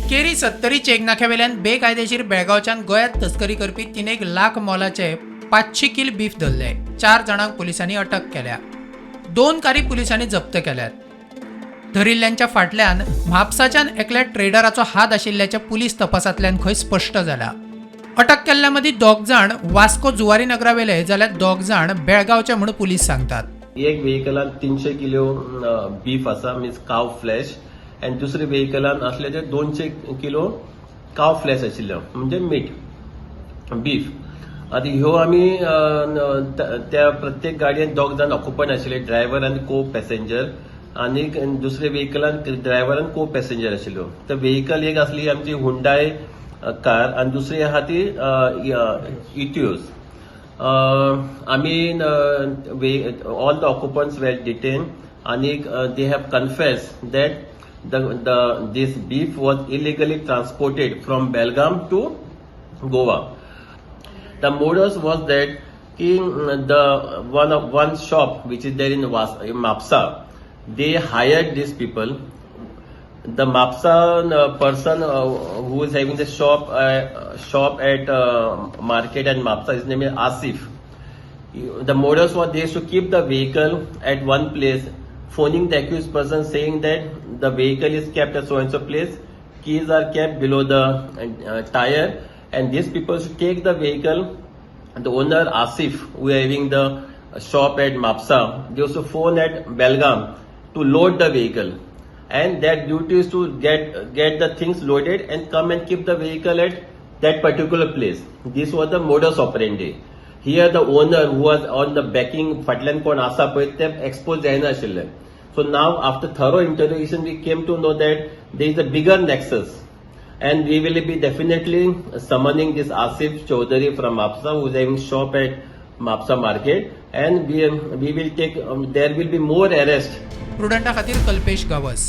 केरी 70 check नाक्यावेल्यान बेकायदेशीर बेळगांवच्यान गोंयांत तस्करी करपी 3 लाख मोलाचे 500 किल बीफ धरले. 4 जाणांक पुलिसांनी अटक केल्या. 2 कारी पुलिसांनी जप्त केल्यात. धरिल्ल्यांच्या फाटल्यान म्हापसाच्यान एकल्या ट्रेडराचो हात आशिल्ल्याचे पुलीस तपासांतल्यान खंय स्पश्ट जाला. अटक केल्ल्या मदीं 2 जाण वास्को जुवारी नगरावेले जाल्यार 2 जाण बेळगांवचे म्हणून पुलीस सांगतात. एक व्हेकलान 300 किलो बीफ आसा, मीन्स काव फ्लॅश, आनी दुसरे व्हेकलान असले ते 200 किलो काव फ्लॅश आशिल्लो, म्हणजे मीठ बीफ. आतां ह्यो आमी त्या प्रत्येक गाडयेन 2 जाण ऑक्युपंट आशिल्ले, ड्रायव्हर आनी को पॅसेंजर, आनी दुसरे व्हेकलान ड्रायव्हर आनी को पॅसेंजर आशिल्लो. तर व्हेकल एक आसली आमची हुंडाय कार आनी दुसरी आहा ती इटिओस. आमी ऑल द ऑक्युपंट्स वेर डिटेन आनी they have confessed that this beef was illegally transported from Belgaum to Goa. The modus was that the one shop which is there in Mapsa, they hired these people. The Mapsa person who is having the shop at market and Mapsa, his name is Asif. The modus was they used to keep the vehicle at one place, phoning the accused person saying that the vehicle is kept at so and so place, keys are kept below the tire, and these people should take the vehicle. The owner Asif, who is having the shop at Mapsa, they used to phone at Belgaum to load the vehicle, and their duty is to get the things loaded and come and keep the vehicle at that particular place. This was the modus operandi. Here the owner who was on the backing fatlan kon asa pay te exposed जायना आशिल्ले. So now after thorough interrogation we came to know that there is a bigger nexus, and we will be definitely summoning this Asif Chaudhary from Mapsa, who is having shop at Mapsa market, and we will take there will be more arrest. प्रुडंटा खातीर कल्पेश गावस.